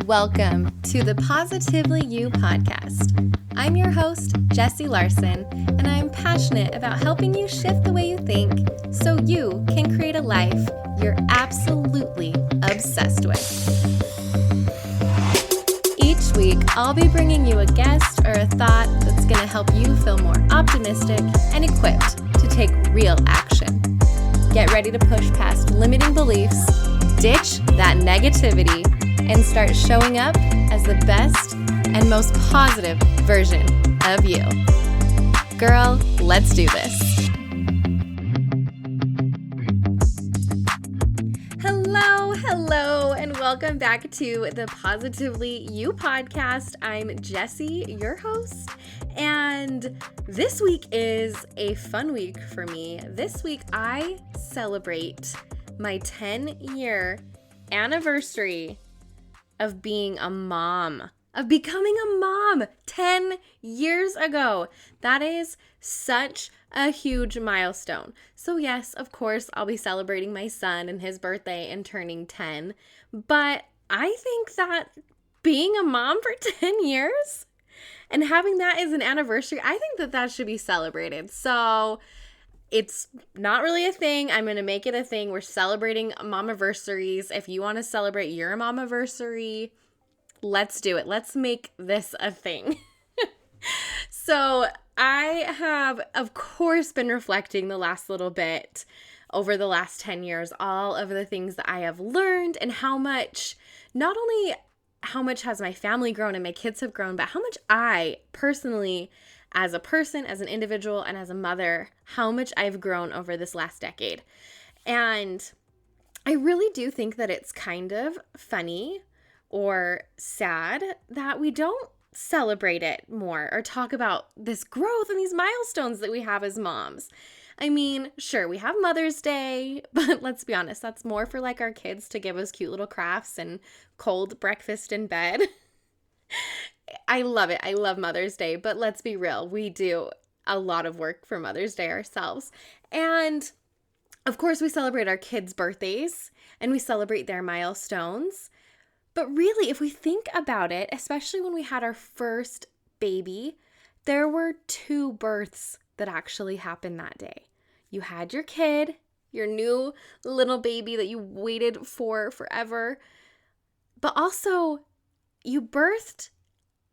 Welcome to the Positively You podcast. I'm your host, Jessie Larson, and I'm passionate about helping you shift the way you think so you can create a life you're absolutely obsessed with. Each week, I'll be bringing you a guest or a thought that's going to help you feel more optimistic and equipped to take real action. Get ready to push past limiting beliefs, ditch that negativity, and start showing up as the best and most positive version of you. Girl, let's do this. Hello, and welcome back to the Positively You podcast. I'm Jessie, your host, and this week is a fun week for me. This week, I celebrate my 10-year anniversary of being a mom, of becoming a mom 10 years ago. That is such a huge milestone. So yes, of course, I'll be celebrating my son and his birthday and turning 10. But I think that being a mom for 10 years and having that as an anniversary, I think that should be celebrated. So it's not really a thing. I'm going to make it a thing. We're celebrating momiversaries. If you want to celebrate your momiversary, let's do it. Let's make this a thing. So I have, of course, been reflecting the last little bit over the last 10 years, all of the things that I have learned and how much, not only how much has my family grown and my kids have grown, but how much I personally, as a person, as an individual, and as a mother, how much I've grown over this last decade. And I really do think that it's kind of funny or sad that we don't celebrate it more or talk about this growth and these milestones that we have as moms. I mean, sure, we have Mother's Day, but let's be honest, that's more for like our kids to give us cute little crafts and cold breakfast in bed. I love it. I love Mother's Day, but let's be real. We do a lot of work for Mother's Day ourselves. And of course, we celebrate our kids' birthdays and we celebrate their milestones. But really, if we think about it, especially when we had our first baby, there were 2 births that actually happened that day. You had your kid, your new little baby that you waited for forever, but also you birthed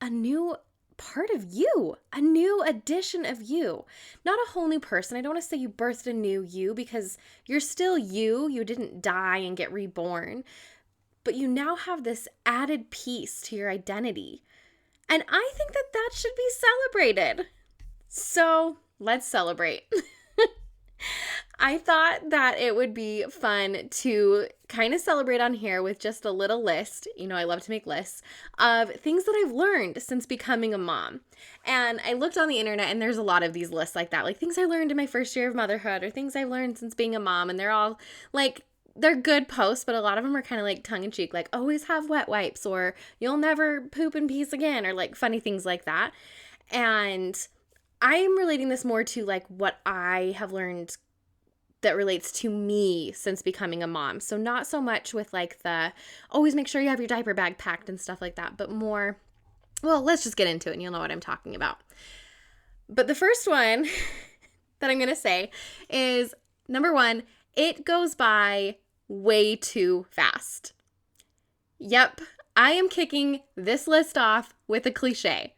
a new part of you, a new addition of you, not a whole new person. I don't want to say you birthed a new you because you're still you. You didn't die and get reborn, but you now have this added piece to your identity. And I think that should be celebrated. So let's celebrate. I thought that it would be fun to kind of celebrate on here with just a little list. You know, I love to make lists of things that I've learned since becoming a mom. And I looked on the internet and there's a lot of these lists like that, like things I learned in my first year of motherhood or things I've learned since being a mom. And they're all like, they're good posts, but a lot of them are kind of like tongue in cheek, like always have wet wipes or you'll never poop in peace again or like funny things like that. And I'm relating this more to like what I have learned that relates to me since becoming a mom. So not so much with like the always make sure you have your diaper bag packed and stuff like that, but more, well, let's just get into it and you'll know what I'm talking about. But the first one that I'm going to say is number 1, it goes by way too fast. Yep, I am kicking this list off with a cliche,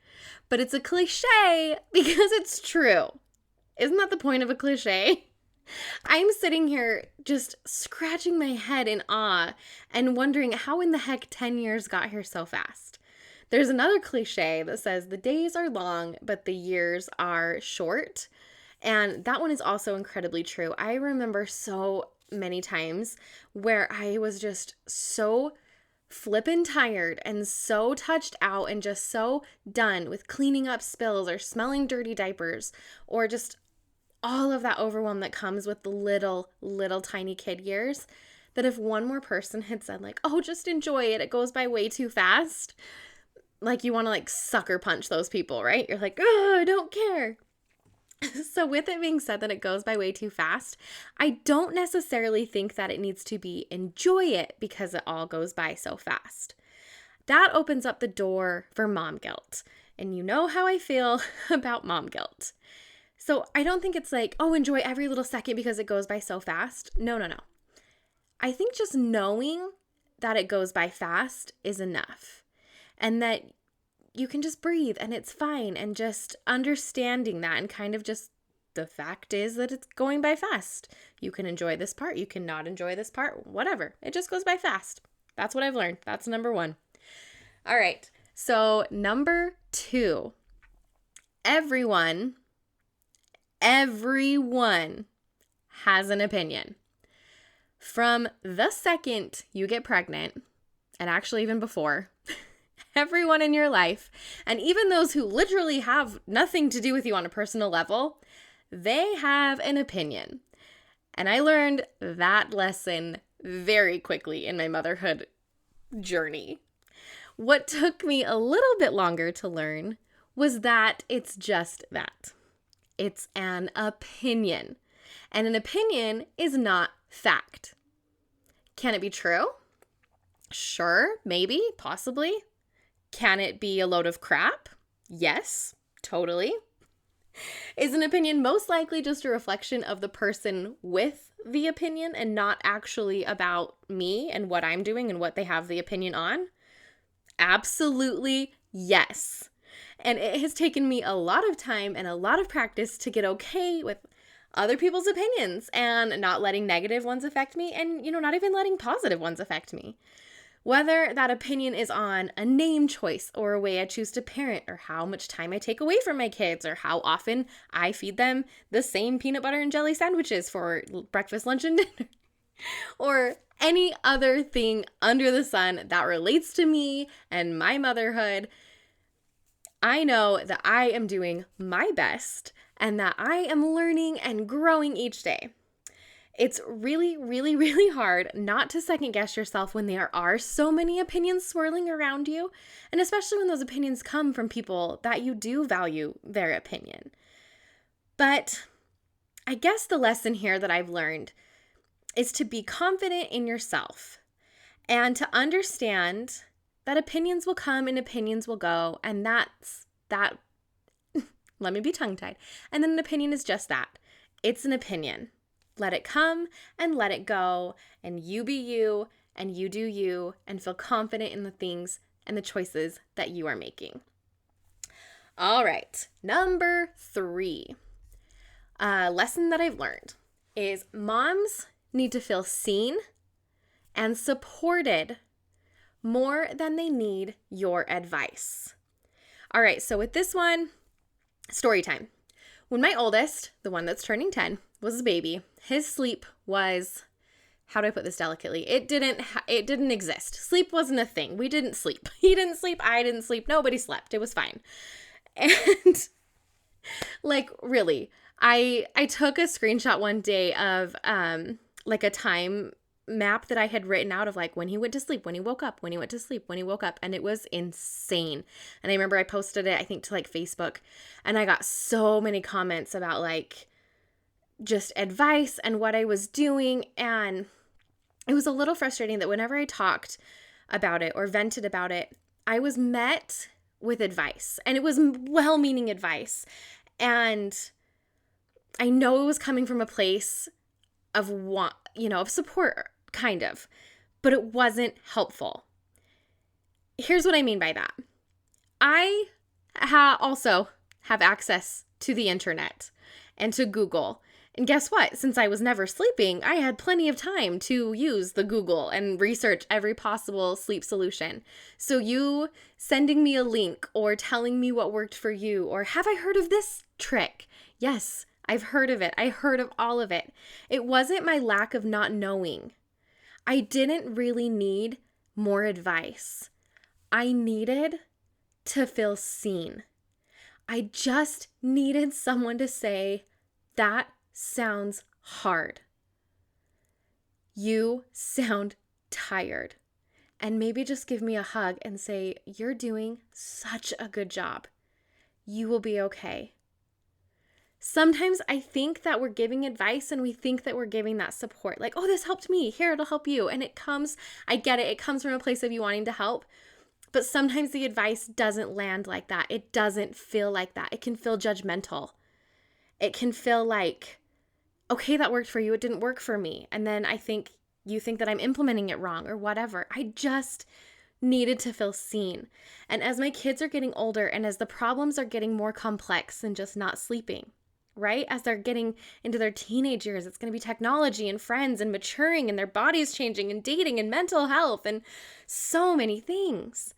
but it's a cliche because it's true. Isn't that the point of a cliche? I'm sitting here just scratching my head in awe and wondering how in the heck 10 years got here so fast. There's another cliche that says the days are long, but the years are short. And that one is also incredibly true. I remember so many times where I was just so flippin' tired and so touched out and just so done with cleaning up spills or smelling dirty diapers or just all of that overwhelm that comes with the little tiny kid years, that if one more person had said like, oh, just enjoy it, it goes by way too fast, like you want to like sucker punch those people, right? You're like, oh, I don't care. So with it being said that it goes by way too fast, I don't necessarily think that it needs to be enjoy it because it all goes by so fast. that opens up the door for mom guilt. And you know how I feel about mom guilt. So I don't think it's like, oh, enjoy every little second because it goes by so fast. No. I think just knowing that it goes by fast is enough. And that you can just breathe and it's fine. And just understanding that and kind of just the fact is that it's going by fast. You can enjoy this part. You cannot enjoy this part. Whatever. It just goes by fast. That's what I've learned. That's number 1. All right. So number 2, everyone has an opinion. From the second you get pregnant, and actually even before, everyone in your life, and even those who literally have nothing to do with you on a personal level, they have an opinion. And I learned that lesson very quickly in my motherhood journey. What took me a little bit longer to learn was that it's just that. It's an opinion. And an opinion is not fact. Can it be true? Sure, maybe, possibly. Can it be a load of crap? Yes, totally. Is an opinion most likely just a reflection of the person with the opinion and not actually about me and what I'm doing and what they have the opinion on? Absolutely yes. And it has taken me a lot of time and a lot of practice to get okay with other people's opinions and not letting negative ones affect me and, not even letting positive ones affect me. Whether that opinion is on a name choice or a way I choose to parent or how much time I take away from my kids or how often I feed them the same peanut butter and jelly sandwiches for breakfast, lunch, and dinner. Or any other thing under the sun that relates to me and my motherhood, I know that I am doing my best and that I am learning and growing each day. It's really, really, really hard not to second guess yourself when there are so many opinions swirling around you, and especially when those opinions come from people that you do value their opinion. But I guess the lesson here that I've learned is to be confident in yourself and to understand that opinions will come and opinions will go, and that's that. Let me be tongue-tied. And then an opinion is just that. It's an opinion. Let it come and let it go, and you be you, and you do you, and feel confident in the things and the choices that you are making. All right, number 3. Lesson that I've learned is moms need to feel seen and supported more than they need your advice. All right, so with this one, story time. When my oldest, the one that's turning 10, was a baby, his sleep was, how do I put this delicately? It didn't exist. Sleep wasn't a thing. We didn't sleep. He didn't sleep. I didn't sleep. Nobody slept. It was fine. And really, I took a screenshot one day of a time map that I had written out of when he went to sleep, when he woke up, when he went to sleep, when he woke up, and it was insane. And I remember I posted it, I think, to Facebook, and I got so many comments about just advice and what I was doing, and it was a little frustrating that whenever I talked about it or vented about it, I was met with advice, and it was well-meaning advice, and I know it was coming from a place of of support, kind of, but it wasn't helpful. Here's what I mean by that. I also have access to the internet and to Google. And guess what? Since I was never sleeping, I had plenty of time to use the Google and research every possible sleep solution. So you sending me a link or telling me what worked for you, or have I heard of this trick? Yes, I've heard of it. I heard of all of it. It wasn't my lack of not knowing. I didn't really need more advice. I needed to feel seen. I just needed someone to say, that sounds hard. You sound tired. And maybe just give me a hug and say, you're doing such a good job. You will be okay. Sometimes I think that we're giving advice and we think that we're giving that support. Oh, this helped me. Here, it'll help you. And I get it. It comes from a place of you wanting to help. But sometimes the advice doesn't land like that. It doesn't feel like that. It can feel judgmental. It can feel like, okay, that worked for you. It didn't work for me. And then you think that I'm implementing it wrong or whatever. I just needed to feel seen. And as my kids are getting older and as the problems are getting more complex than just not sleeping, right? As they're getting into their teenage years, it's going to be technology and friends and maturing and their bodies changing and dating and mental health and so many things.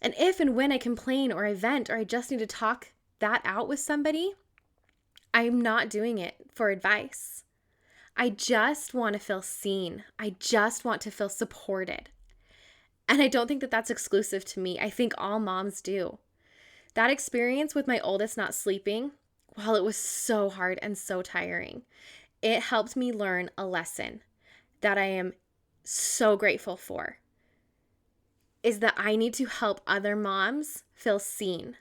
And if and when I complain or I vent or I just need to talk that out with somebody, I'm not doing it for advice. I just want to feel seen. I just want to feel supported. And I don't think that that's exclusive to me. I think all moms do. That experience with my oldest not sleeping, while it was so hard and so tiring, it helped me learn a lesson that I am so grateful for, is that I need to help other moms feel seen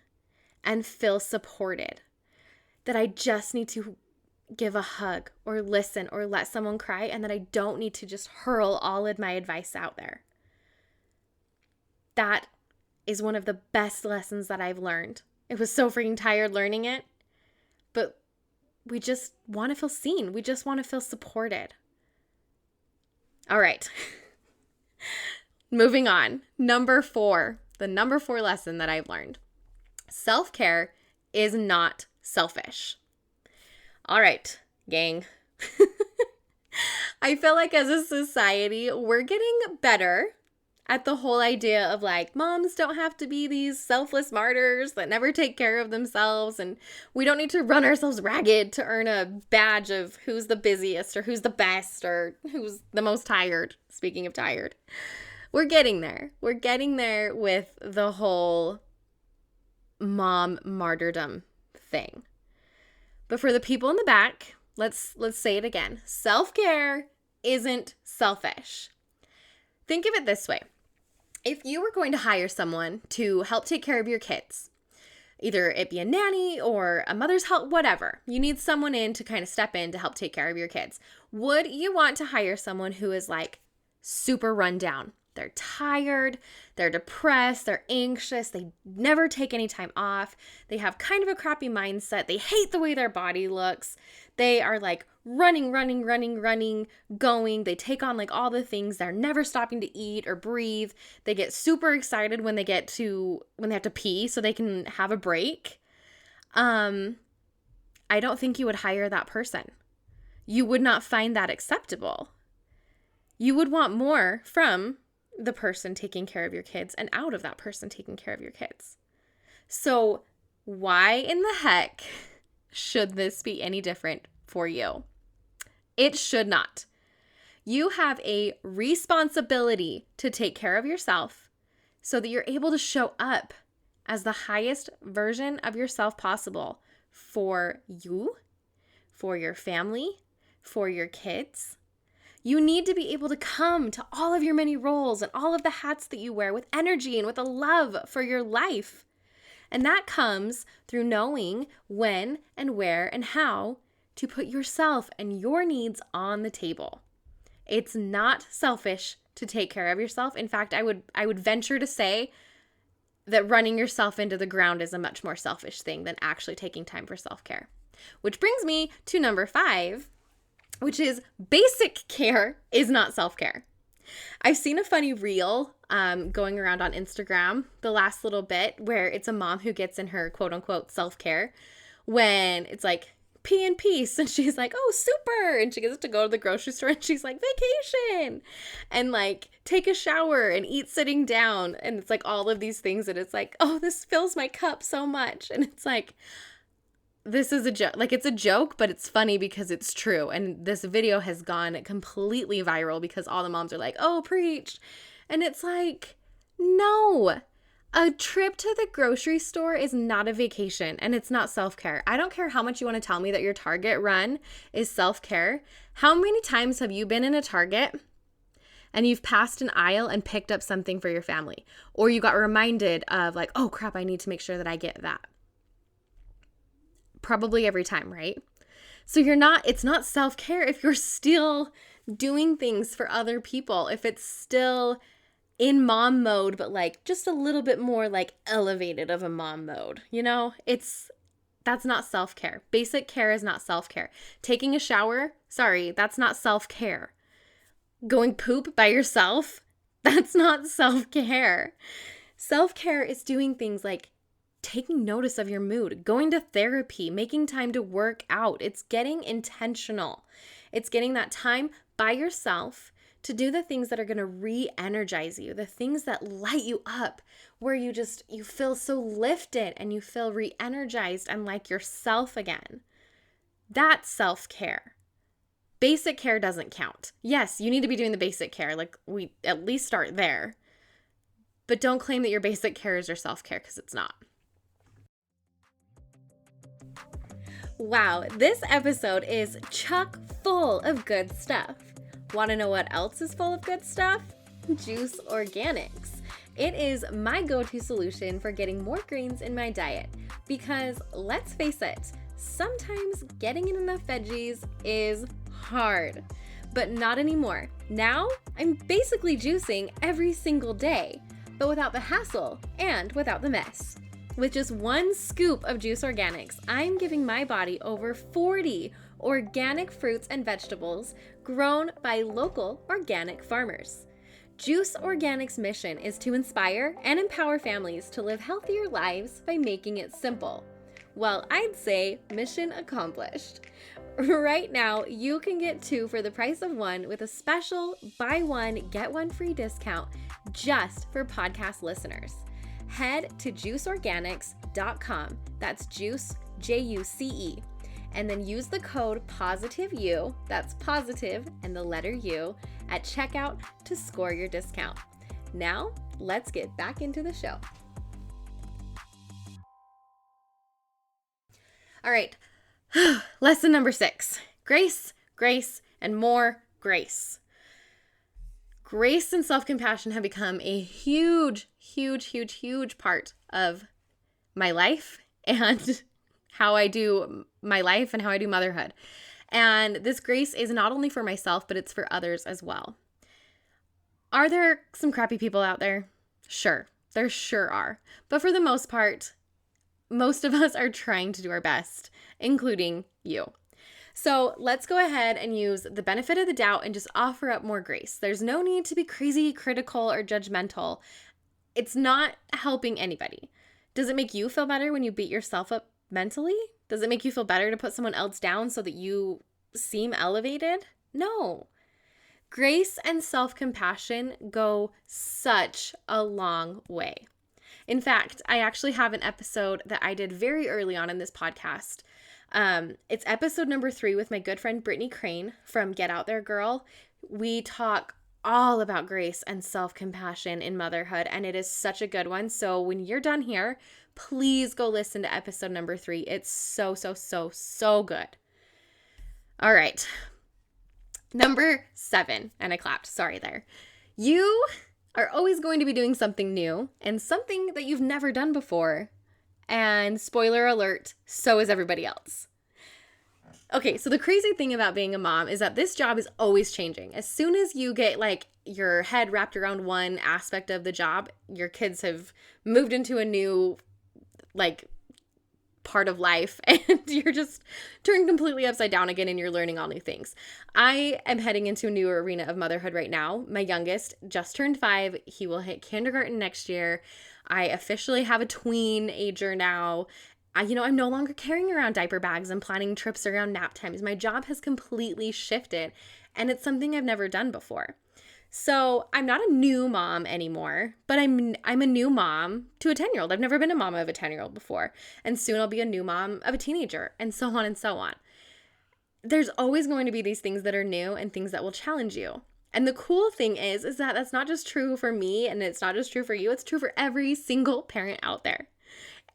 and feel supported. That I just need to give a hug or listen or let someone cry, and that I don't need to just hurl all of my advice out there. That is one of the best lessons that I've learned. It was so freaking tired learning it, but we just want to feel seen. We just want to feel supported. All right. Moving on. Number 4, the number 4 lesson that I've learned. Self-care is not selfish. All right, gang. I feel like as a society, we're getting better at the whole idea of like, moms don't have to be these selfless martyrs that never take care of themselves, and we don't need to run ourselves ragged to earn a badge of who's the busiest or who's the best or who's the most tired. Speaking of tired, we're getting there. We're getting there with the whole mom martyrdom thing. But for the people in the back, let's say it again. Self-care isn't selfish. Think of it this way. If you were going to hire someone to help take care of your kids, either it be a nanny or a mother's help, whatever, you need someone in to kind of step in to help take care of your kids. Would you want to hire someone who is like super run down? They're tired, they're depressed, they're anxious, they never take any time off, they have kind of a crappy mindset, they hate the way their body looks, they are like running, going, they take on like all the things, they're never stopping to eat or breathe, they get super excited when they have to pee so they can have a break. I don't think you would hire that person. You would not find that acceptable. You would want more from the person taking care of your kids and out of that person taking care of your kids. So why in the heck should this be any different for you? It should not. You have a responsibility to take care of yourself so that you're able to show up as the highest version of yourself possible for you, for your family, for your kids. You need to be able to come to all of your many roles and all of the hats that you wear with energy and with a love for your life. And that comes through knowing when and where and how to put yourself and your needs on the table. It's not selfish to take care of yourself. In fact, I would venture to say that running yourself into the ground is a much more selfish thing than actually taking time for self-care. Which brings me to number 5, which is basic care is not self-care. I've seen a funny reel going around on Instagram the last little bit where it's a mom who gets in her quote-unquote self-care when it's like pee in peace and she's like, oh, super, and she gets to go to the grocery store and she's like, vacation, and like take a shower and eat sitting down, and it's like all of these things that it's like, oh, this fills my cup so much, and it's like, this is a joke. Like, it's a joke, but it's funny because it's true. And this video has gone completely viral because all the moms are like, oh, preach. And it's like, no, a trip to the grocery store is not a vacation and it's not self-care. I don't care how much you want to tell me that your Target run is self-care. How many times have you been in a Target and you've passed an aisle and picked up something for your family? Or you got reminded of like, oh crap, I need to make sure that I get that. Probably every time, right? So it's not self-care if you're still doing things for other people, if it's still in mom mode, but like just a little bit more like elevated of a mom mode. That's not self-care. Basic care is not self-care. Taking a shower, sorry, that's not self-care. Going poop by yourself, that's not self-care. Self-care is doing things like taking notice of your mood, going to therapy, making time to work out. It's getting intentional. It's getting that time by yourself to do the things that are going to re-energize you, the things that light you up, where you feel so lifted and you feel re-energized and like yourself again. That's self-care. Basic care doesn't count. Yes, you need to be doing the basic care. Like, we at least start there. But don't claim that your basic care is your self-care, because it's not. Wow, this episode is chock full of good stuff. Want to know what else is full of good stuff? Juice Organics. It is my go-to solution for getting more greens in my diet because, let's face it, sometimes getting in enough veggies is hard. But not anymore. Now, I'm basically juicing every single day, but without the hassle and without the mess. With just one scoop of Juice Organics, I'm giving my body over 40 organic fruits and vegetables grown by local organic farmers. Juice Organics' mission is to inspire and empower families to live healthier lives by making it simple. Well, I'd say mission accomplished. Right now, you can get 2 for the price of 1 with a special buy 1, get 1 free discount just for podcast listeners. Head to juiceorganics.com. That's juice, Juice, and then use the code POSITIVEU, that's positive and the letter U, at checkout to score your discount. Now, let's get back into the show. All right, lesson number 6, grace, and more grace. Grace and self-compassion have become a huge part of my life and how I do my life and how I do motherhood. And this grace is not only for myself, but it's for others as well. Are there some crappy people out there? Sure, there sure are. But for the most part, most of us are trying to do our best, including you. So let's go ahead and use the benefit of the doubt and just offer up more grace. There's no need to be crazy critical or judgmental. It's not helping anybody. Does it make you feel better when you beat yourself up mentally? Does it make you feel better to put someone else down so that you seem elevated? No. Grace and self-compassion go such a long way. In fact, I actually have an episode that I did very early on in this podcast. It's episode number 3 with my good friend Brittany Crane from Get Out There Girl. We talk all about grace and self-compassion in motherhood, and it is such a good one. So when you're done here, please go listen to episode number 3. It's so good. All right. Number 7, and I clapped, sorry there. You are always going to be doing something new and something that you've never done before. And spoiler alert, so is everybody else. Okay, so the crazy thing about being a mom is that this job is always changing. As soon as you get like your head wrapped around one aspect of the job, your kids have moved into a new like part of life and you're just turned completely upside down again and you're learning all new things. I am heading into a new arena of motherhood right now. My youngest just turned 5. He will hit kindergarten next year. I officially have a tween ager now. I'm no longer carrying around diaper bags and planning trips around nap times. My job has completely shifted and it's something I've never done before. So I'm not a new mom anymore, but I'm a new mom to a 10-year-old. I've never been a mom of a 10-year-old before. And soon I'll be a new mom of a teenager and so on and so on. There's always going to be these things that are new and things that will challenge you. And the cool thing is that that's not just true for me and it's not just true for you. It's true for every single parent out there.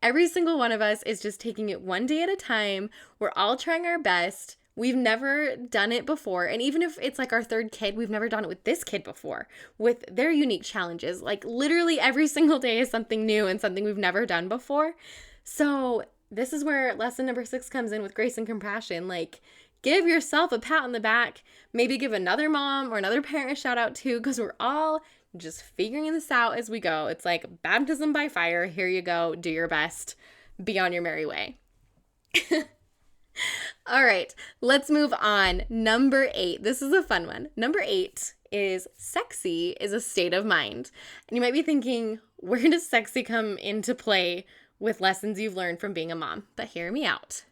Every single one of us is just taking it one day at a time. We're all trying our best. We've never done it before. And even if it's like our 3rd kid, we've never done it with this kid before, with their unique challenges. Like literally every single day is something new and something we've never done before. So this is where lesson number 6 comes in with grace and compassion. Like, give yourself a pat on the back, maybe give another mom or another parent a shout out too, because we're all just figuring this out as we go. It's like baptism by fire. Here you go. Do your best. Be on your merry way. All right, let's move on. Number 8. This is a fun one. Number 8 is sexy is a state of mind. And you might be thinking, where does sexy come into play with lessons you've learned from being a mom? But hear me out.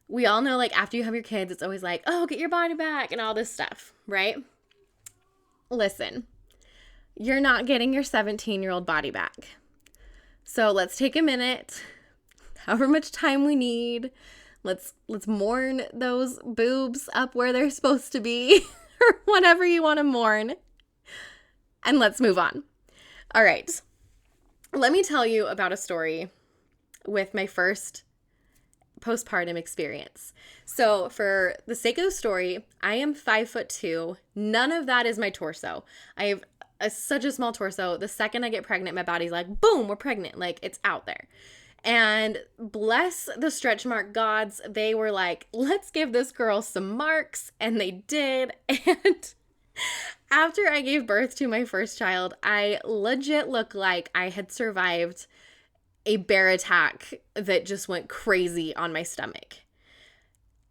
We all know, like, after you have your kids, it's always like, oh, get your body back and all this stuff, right? Listen, you're not getting your 17-year-old body back. So let's take a minute, however much time we need. Let's mourn those boobs up where they're supposed to be or whatever you want to mourn. And let's move on. All right. Let me tell you about a story with my first postpartum experience. So for the sake of the story, I am 5'2". None of that is my torso. I have such a small torso. The second I get pregnant, my body's like, boom, we're pregnant. Like, it's out there. And bless the stretch mark gods, they were like, let's give this girl some marks. And they did. And after I gave birth to my first child, I legit looked like I had survived a bear attack that just went crazy on my stomach.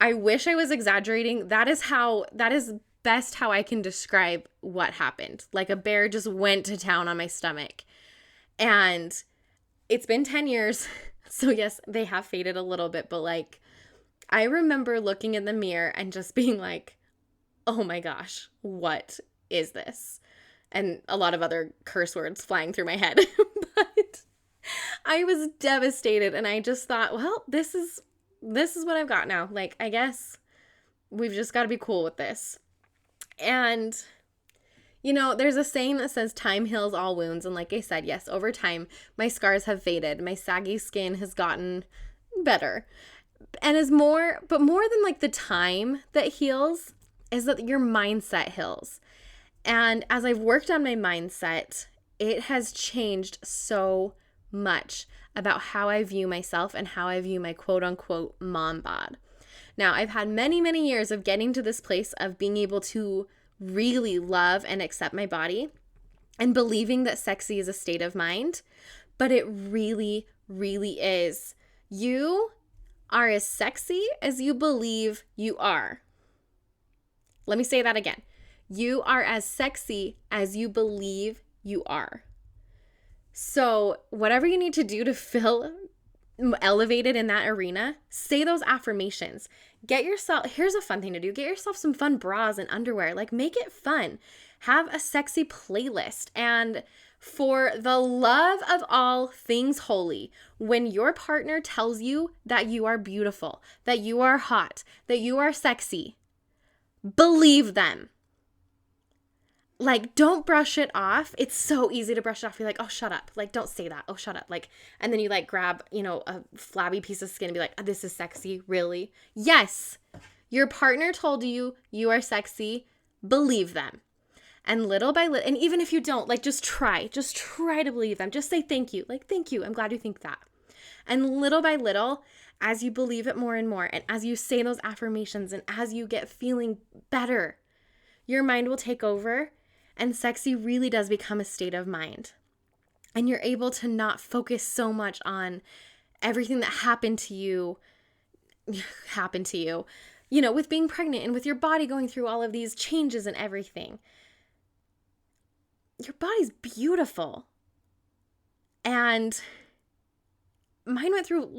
I wish I was exaggerating. That is best how I can describe what happened. Like a bear just went to town on my stomach. And it's been 10 years, so yes, they have faded a little bit, but like, I remember looking in the mirror and just being like, oh my gosh, what is this? And a lot of other curse words flying through my head, but I was devastated, and I just thought, well, this is what I've got now. Like, I guess we've just got to be cool with this. And you know, there's a saying that says time heals all wounds. And like I said, yes, over time, my scars have faded. My saggy skin has gotten better. And more than like the time that heals is that your mindset heals. And as I've worked on my mindset, it has changed so much about how I view myself and how I view my quote unquote mom bod. Now, I've had many, many years of getting to this place of being able to really love and accept my body and believing that sexy is a state of mind, but it really, really is. You are as sexy as you believe you are. Let me say that again. You are as sexy as you believe you are. So whatever you need to do to feel elevated in that arena, say those affirmations. Here's a fun thing to do. Get yourself some fun bras and underwear. Like, make it fun. Have a sexy playlist. And for the love of all things holy, when your partner tells you that you are beautiful, that you are hot, that you are sexy, believe them. Like, don't brush it off. It's so easy to brush it off. You're like, oh, shut up. Like, don't say that. Oh, shut up. Like, and then you like grab, a flabby piece of skin and be like, oh, this is sexy. Really? Yes. Your partner told you you are sexy. Believe them. And little by little, and even if you don't, like, just try to believe them. Just say thank you. Like, thank you. I'm glad you think that. And little by little, as you believe it more and more, and as you say those affirmations, and as you get feeling better, your mind will take over. And sexy really does become a state of mind. And you're able to not focus so much on everything that happened to you, with being pregnant and with your body going through all of these changes and everything. Your body's beautiful. And mine went through,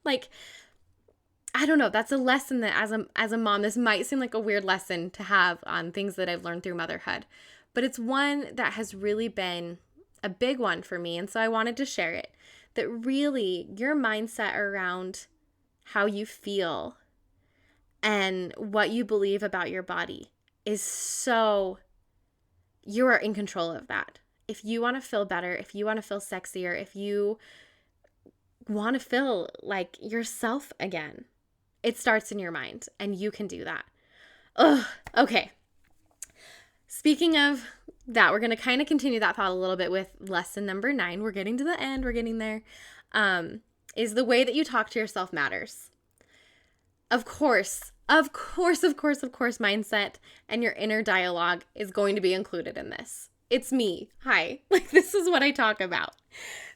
I don't know, that's a lesson that as a mom, this might seem like a weird lesson to have on things that I've learned through motherhood. But it's one that has really been a big one for me. And so I wanted to share it. That really your mindset around how you feel and what you believe about your body is you are in control of that. If you want to feel better, if you want to feel sexier, if you want to feel like yourself again, it starts in your mind and you can do that. Ugh, okay. Speaking of that, we're going to kind of continue that thought a little bit with lesson number 9. We're getting to the end. We're getting there. Is the way that you talk to yourself matters. Of course, mindset and your inner dialogue is going to be included in this. it's me. Hi. Like, this is what I talk about.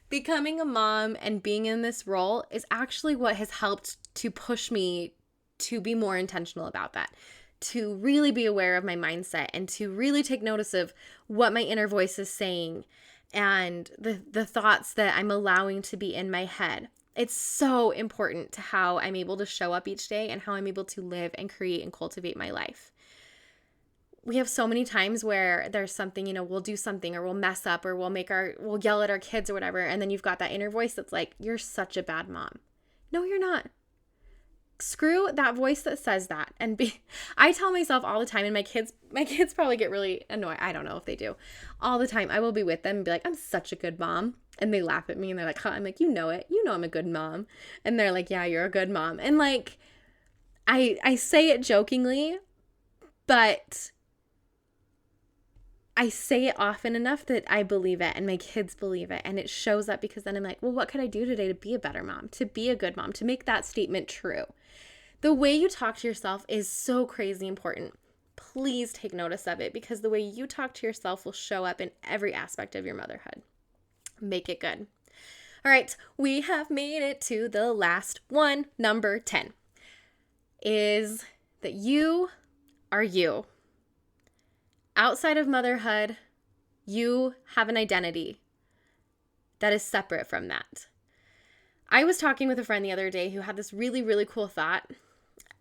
Becoming a mom and being in this role is actually what has helped to push me to be more intentional about that, to really be aware of my mindset and to really take notice of what my inner voice is saying and the thoughts that I'm allowing to be in my head. It's so important to how I'm able to show up each day and how I'm able to live and create and cultivate my life. We have so many times where there's something, we'll do something or we'll mess up or we'll yell at our kids or whatever. And then you've got that inner voice that's like, you're such a bad mom. No, you're not. Screw that voice that says that. I tell myself all the time, and my kids probably get really annoyed. I don't know if they do. All the time I will be with them and be like, I'm such a good mom. And they laugh at me and they're like, huh? I'm like, you know it. You know I'm a good mom. And they're like, yeah, you're a good mom. And like, I say it jokingly, but I say it often enough that I believe it and my kids believe it, and it shows up because then I'm like, well, what could I do today to be a better mom, to be a good mom, to make that statement true? The way you talk to yourself is so crazy important. Please take notice of it because the way you talk to yourself will show up in every aspect of your motherhood. Make it good. All right, we have made it to the last one. Number 10 is that you are you. Outside of motherhood, you have an identity that is separate from that. I was talking with a friend the other day who had this really, really cool thought.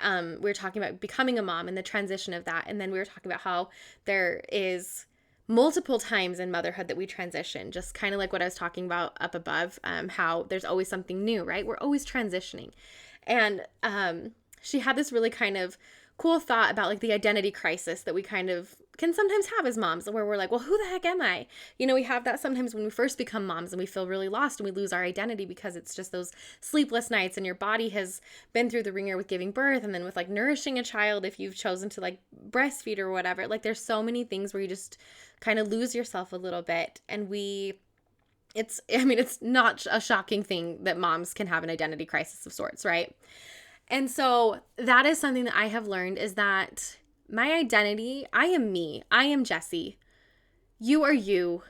We were talking about becoming a mom and the transition of that. And then we were talking about how there is multiple times in motherhood that we transition, just kind of like what I was talking about up above, how there's always something new, right? We're always transitioning. And she had this really kind of cool thought about like the identity crisis that we kind of can sometimes have as moms, where we're like, well, who the heck am I? We have that sometimes when we first become moms and we feel really lost and we lose our identity because it's just those sleepless nights and your body has been through the ringer with giving birth and then with like nourishing a child if you've chosen to like breastfeed or whatever. Like there's so many things where you just kind of lose yourself a little bit, and it's not a shocking thing that moms can have an identity crisis of sorts, right? And so that is something that I have learned, is that my identity, I am me. I am Jessie. You are you.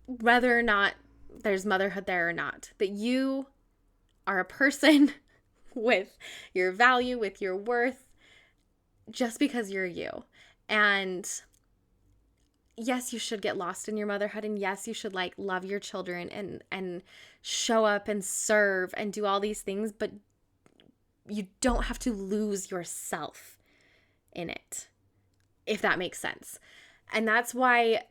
Whether or not there's motherhood there or not, that you are a person with your value, with your worth, just because you're you. And yes, you should get lost in your motherhood, and yes, you should like love your children and show up and serve and do all these things, but you don't have to lose yourself in it, if that makes sense. And that's why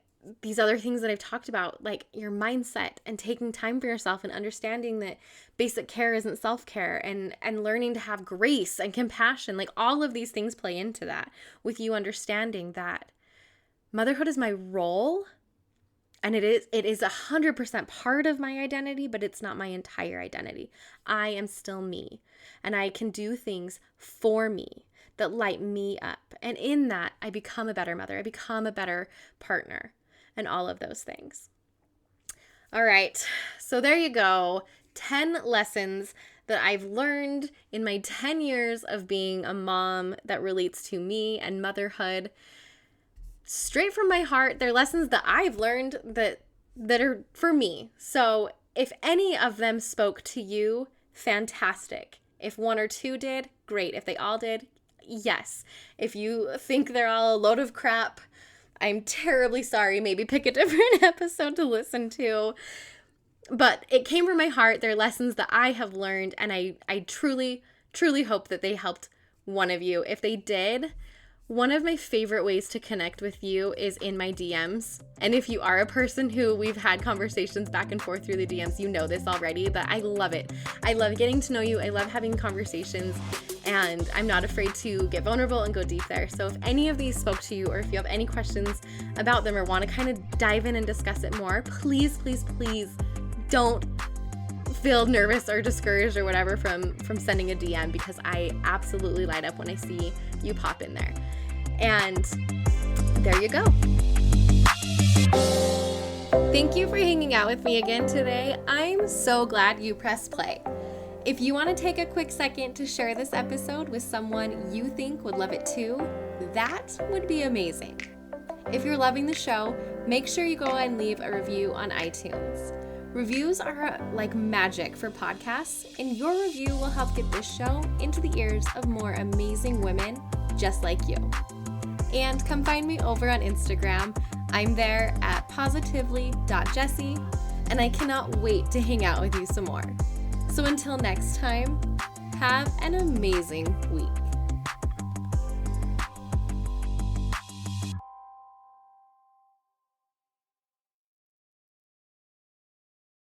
these other things that I've talked about, like your mindset and taking time for yourself and understanding that basic care isn't self-care, and learning to have grace and compassion, like all of these things play into that, with you understanding that motherhood is my role, and it is 100% part of my identity, but it's not my entire identity. I am still me, and I can do things for me that light me up. And in that, I become a better mother. I become a better partner, and all of those things. All right, so there you go. 10 lessons that I've learned in my 10 years of being a mom that relates to me and motherhood. Straight from my heart. They're lessons that I've learned that are for me. So if any of them spoke to you, fantastic. If one or two did, great. If they all did, yes. If you think they're all a load of crap, I'm terribly sorry. Maybe pick a different episode to listen to. But it came from my heart. They're lessons that I have learned, and I truly, truly hope that they helped one of you. If they did, one of my favorite ways to connect with you is in my DMs. And if you are a person who we've had conversations back and forth through the DMs, you know this already, but I love it. I love getting to know you. I love having conversations, and I'm not afraid to get vulnerable and go deep there. So if any of these spoke to you, or if you have any questions about them or want to kind of dive in and discuss it more, please, please, please don't feel nervous or discouraged or whatever from sending a DM, because I absolutely light up when I see you pop in there. And there you go. Thank you for hanging out with me again today. I'm so glad you pressed play. If you want to take a quick second to share this episode with someone you think would love it too, that would be amazing. If you're loving the show, make sure you go and leave a review on iTunes. Reviews are like magic for podcasts, and your review will help get this show into the ears of more amazing women just like you. And come find me over on Instagram. I'm there at positively.jessie, and I cannot wait to hang out with you some more. So until next time, have an amazing week.